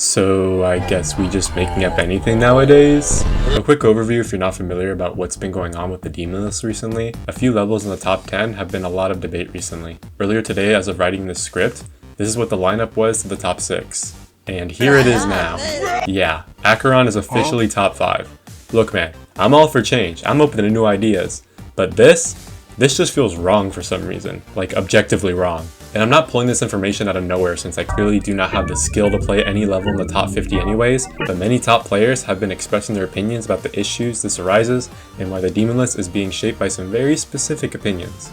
So I guess we just making up anything nowadays? A quick overview if you're not familiar about what's been going on with the demon list recently. A few levels in the top 10 have been a lot of debate recently. Earlier today, as of writing this script, this is what the lineup was to the top 6. And here it is now. Yeah, Acheron is officially top 5. Look man, I'm all for change, I'm open to new ideas. But this just feels wrong for some reason, like objectively wrong. And I'm not pulling this information out of nowhere since I clearly do not have the skill to play any level in the top 50 anyways, but many top players have been expressing their opinions about the issues this arises and why the demon list is being shaped by some very specific opinions.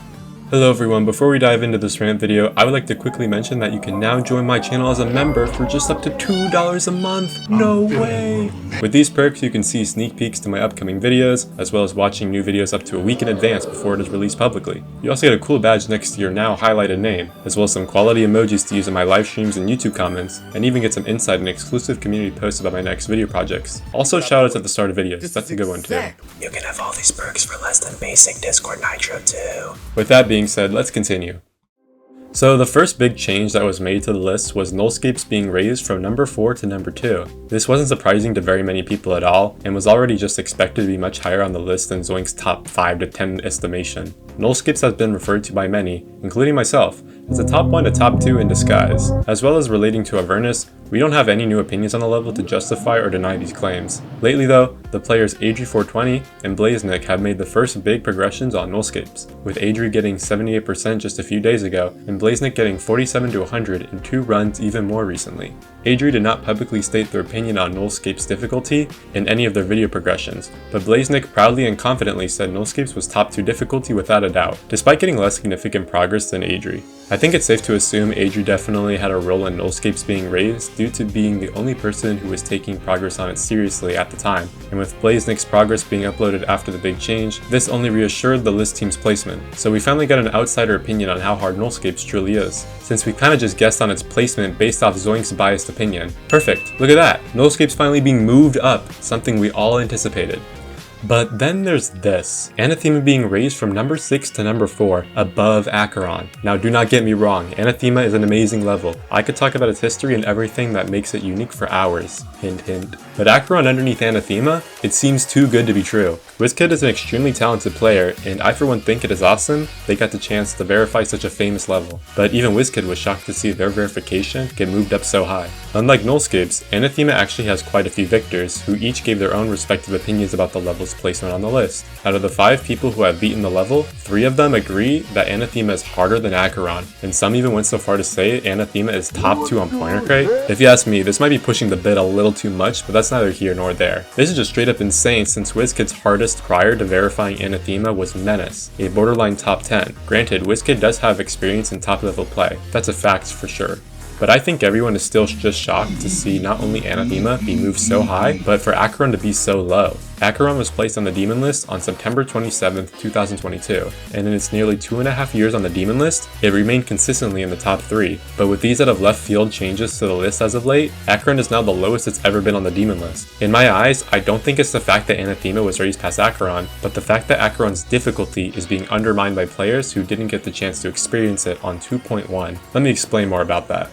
Hello everyone, before we dive into this rant video, I would like to quickly mention that you can now join my channel as a member for just up to $2 a month. No way! With these perks, you can see sneak peeks to my upcoming videos, as well as watching new videos up to a week in advance before it is released publicly. You also get a cool badge next to your now highlighted name, as well as some quality emojis to use in my live streams and YouTube comments, and even get some insight and exclusive community posts about my next video projects. Also shoutouts at the start of videos, that's a good one too. You can have all these perks for less than basic Discord Nitro too. With that being said, let's continue. So the first big change that was made to the list was nullscapes being raised from number 4 to number 2. This wasn't surprising to very many people at all, and was already just expected to be much higher on the list than Zoink's top 5 to 10 estimation. Nullscapes has been referred to by many, including myself, as a top 1 to top 2 in disguise. As well as relating to Avernus, we don't have any new opinions on the level to justify or deny these claims. Lately though, the players Adri420 and Blazenick have made the first big progressions on nullscapes, with Adri getting 78% just a few days ago, and Blazenick getting 47 to 100 in 2 runs even more recently. Adri did not publicly state their opinion on nullscapes difficulty in any of their video progressions, but Blazenick proudly and confidently said nullscapes was top 2 difficulty without a doubt, despite getting less significant progress than Adri. I think it's safe to assume Adri definitely had a role in nullscapes being raised due to being the only person who was taking progress on it seriously at the time, and with Blazenick's progress being uploaded after the big change, this only reassured the list team's placement. So we finally got an outsider opinion on how hard nullscapes truly is, since we kinda just guessed on its placement based off Zoink's biased opinion. Perfect, look at that, nullscapes finally being moved up, something we all anticipated. But then there's this, anathema being raised from number 6 to number 4, above acheron. Now do not get me wrong, anathema is an amazing level. I could talk about its history and everything that makes it unique for hours, hint hint. But acheron underneath anathema, it seems too good to be true. WizKid is an extremely talented player, and I for one think it is awesome they got the chance to verify such a famous level. But even WizKid was shocked to see their verification get moved up so high. Unlike nullscapes, anathema actually has quite a few victors, who each gave their own respective opinions about the level's placement on the list. Out of the 5 people who have beaten the level, 3 of them agree that anathema is harder than acheron, and some even went so far to say anathema is top 2 on pointer crate. If you ask me, this might be pushing the bid a little too much, but that's neither here nor there. This is just straight up insane since WizKid's hardest prior to verifying anathema was Menace, a borderline top 10. Granted, WizKid does have experience in top level play, that's a fact for sure. But I think everyone is still just shocked to see not only anathema be moved so high, but for acheron to be so low. Acheron was placed on the demon list on September 27th, 2022, and in its nearly 2.5 years on the demon list, it remained consistently in the top 3. But with these out of left field changes to the list as of late, acheron is now the lowest it's ever been on the demon list. In my eyes, I don't think it's the fact that anathema was raised past acheron, but the fact that acheron's difficulty is being undermined by players who didn't get the chance to experience it on 2.1. Let me explain more about that.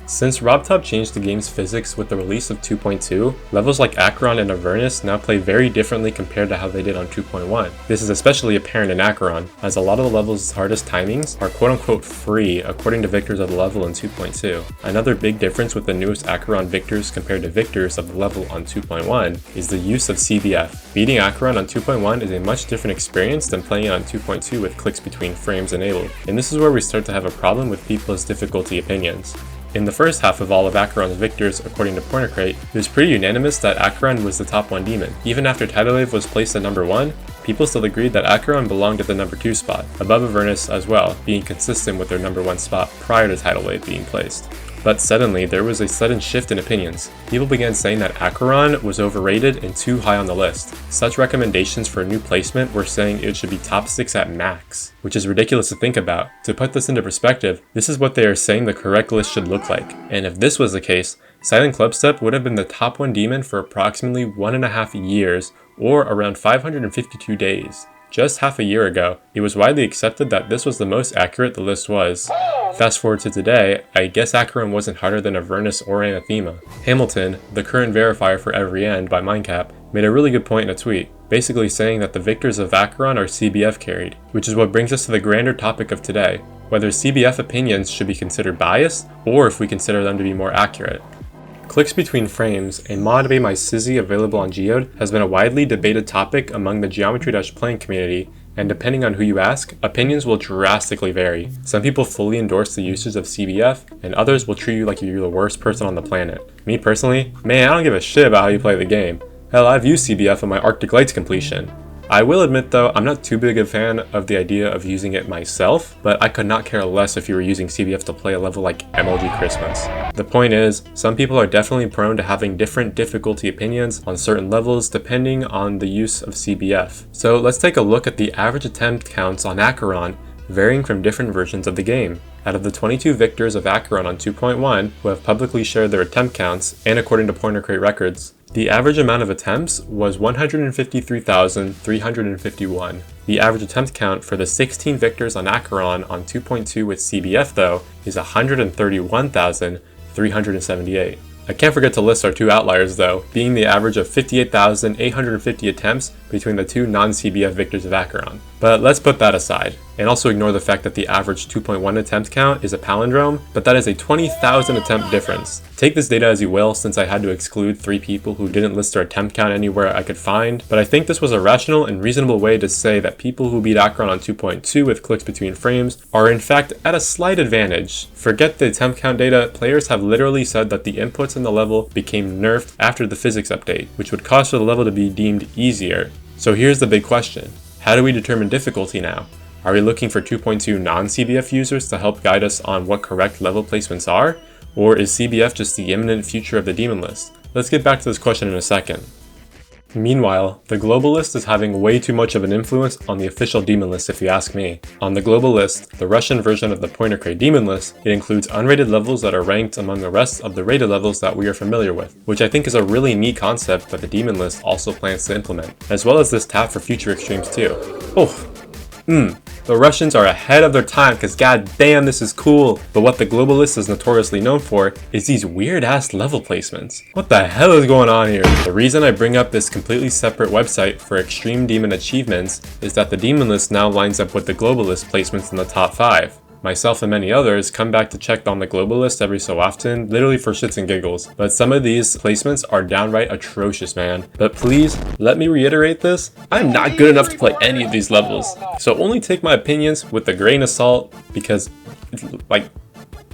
Since RobTop changed the game's physics with the release of 2.2, levels like Acheron and Avernus now play very differently compared to how they did on 2.1. This is especially apparent in Acheron, as a lot of the level's hardest timings are quote-unquote free according to victors of the level in 2.2. Another big difference with the newest Acheron victors compared to victors of the level on 2.1 is the use of CBF. Beating Acheron on 2.1 is a much different experience than playing it on 2.2 with clicks between frames enabled, and this is where we start to have a problem with people's difficulty opinions. In the first half of all of Acheron's victors, according to Pointer Crate, it was pretty unanimous that Acheron was the top 1 demon. Even after Tidal Wave was placed at number 1, people still agreed that Acheron belonged at the number 2 spot, above Avernus as well, being consistent with their number 1 spot prior to Tidal Wave being placed. But suddenly, there was a sudden shift in opinions. People began saying that Acheron was overrated and too high on the list. Such recommendations for a new placement were saying it should be top 6 at max, which is ridiculous to think about. To put this into perspective, this is what they are saying the correct list should look like. And if this was the case, Silent Clubstep would have been the top 1 demon for approximately 1.5 years, or around 552 days. Just half a year ago, it was widely accepted that this was the most accurate the list was. Fast forward to today, I guess acheron wasn't harder than a Menace or anathema. Hamilton, the current verifier for every end by Mindcap, made a really good point in a tweet, basically saying that the victors of acheron are CBF carried, which is what brings us to the grander topic of today, whether CBF opinions should be considered biased, or if we consider them to be more accurate. Clicks between frames, a mod by my Sizzy available on Geode, has been a widely debated topic among the geometry-playing community, and depending on who you ask, opinions will drastically vary. Some people fully endorse the usage of CBF, and others will treat you like you're the worst person on the planet. Me personally, man, I don't give a shit about how you play the game. Hell, I've used CBF on my Arctic Lights completion. I will admit though, I'm not too big a fan of the idea of using it myself, but I could not care less if you were using CBF to play a level like MLG Christmas. The point is, some people are definitely prone to having different difficulty opinions on certain levels depending on the use of CBF. So let's take a look at the average attempt counts on acheron, varying from different versions of the game. Out of the 22 victors of acheron on 2.1 who have publicly shared their attempt counts, and according to Pointer Crate records, the average amount of attempts was 153,351. The average attempt count for the 16 victors on acheron on 2.2 with CBF though is 131,378. I can't forget to list our two outliers though, being the average of 58,850 attempts between the two non-CBF victors of acheron. But let's put that aside, and also ignore the fact that the average 2.1 attempt count is a palindrome, but that is a 20,000 attempt difference. Take this data as you will, since I had to exclude 3 people who didn't list their attempt count anywhere I could find, but I think this was a rational and reasonable way to say that people who beat acheron on 2.2 with clicks between frames are in fact at a slight advantage. Forget the attempt count data, players have literally said that the inputs in the level became nerfed after the physics update, which would cause for the level to be deemed easier. So here's the big question. How do we determine difficulty now? Are we looking for 2.2 non-CBF users to help guide us on what correct level placements are? Or is CBF just the imminent future of the demon list? Let's get back to this question in a second. Meanwhile, the global list is having way too much of an influence on the official demon list if you ask me. On the global list, the Russian version of the Pointer Crate demon list, it includes unrated levels that are ranked among the rest of the rated levels that we are familiar with, which I think is a really neat concept that the demon list also plans to implement, as well as this tab for future extremes too. The Russians are ahead of their time because god damn this is cool, but what the global list is notoriously known for is these weird ass level placements. What the hell is going on here? The reason I bring up this completely separate website for extreme demon achievements is that the demon list now lines up with the global list placements in the top 5. Myself and many others come back to check on the global list every so often, literally for shits and giggles, but some of these placements are downright atrocious, man. But please, let me reiterate this, I'm not good enough to play any of these levels, so only take my opinions with a grain of salt, because, like,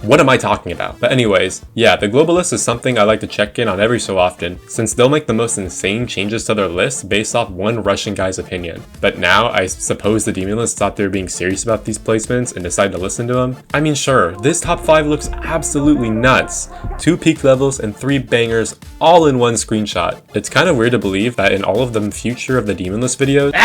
what am I talking about? But anyways, yeah, the global list is something I like to check in on every so often, since they'll make the most insane changes to their list based off one Russian guy's opinion. But now, I suppose the demon list thought they were being serious about these placements and decided to listen to them? I mean sure, this top 5 looks absolutely nuts. 2 peak levels and 3 bangers all in one screenshot. It's kind of weird to believe that in all of the future of the demon list videos—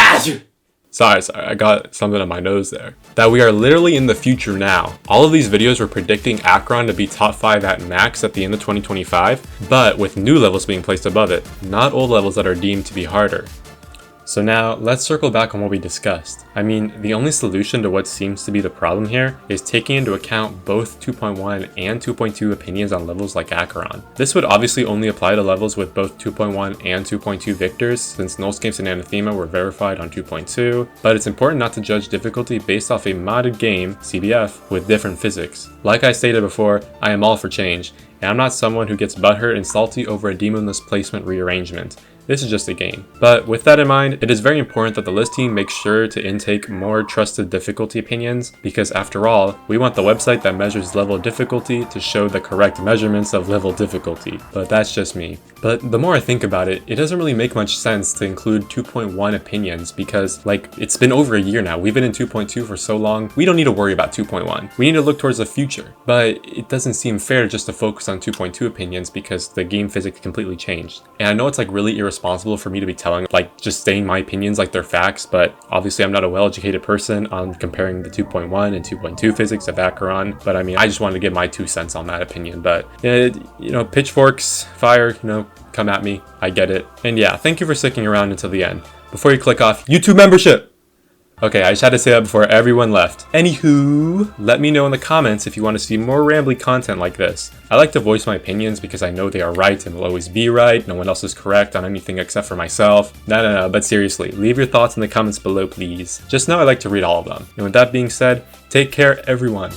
Sorry, I got something on my nose there. That we are literally in the future now. All of these videos were predicting acheron to be top 5 at max at the end of 2025, but with new levels being placed above it, not old levels that are deemed to be harder. So now, let's circle back on what we discussed. I mean, the only solution to what seems to be the problem here is taking into account both 2.1 and 2.2 opinions on levels like acheron. This would obviously only apply to levels with both 2.1 and 2.2 victors, since nullscapes and anathema were verified on 2.2, but it's important not to judge difficulty based off a modded game, CBF, with different physics. Like I stated before, I am all for change, and I'm not someone who gets butthurt and salty over a demon list placement rearrangement. This is just a game. But with that in mind, it is very important that the list team makes sure to intake more trusted difficulty opinions, because after all, we want the website that measures level difficulty to show the correct measurements of level difficulty. But that's just me. But the more I think about it, it doesn't really make much sense to include 2.1 opinions because, like, it's been over a year now. We've been in 2.2 for so long. We don't need to worry about 2.1. We need to look towards the future. But it doesn't seem fair just to focus on 2.2 opinions because the game physics completely changed. And I know it's like really irresponsible for me to be telling, like, just saying my opinions like they're facts, but obviously I'm not a well-educated person on comparing the 2.1 and 2.2 physics of acheron. But I mean, I just wanted to give my 2 cents on that opinion. But, pitchforks, fire, come at me. I get it. And yeah, thank you for sticking around until the end. Before you click off, YouTube membership! Okay, I just had to say that before everyone left. Anywho, let me know in the comments if you want to see more rambly content like this. I like to voice my opinions because I know they are right and will always be right. No one else is correct on anything except for myself. No, but seriously, leave your thoughts in the comments below, please. Just know I like to read all of them. And with that being said, take care, everyone.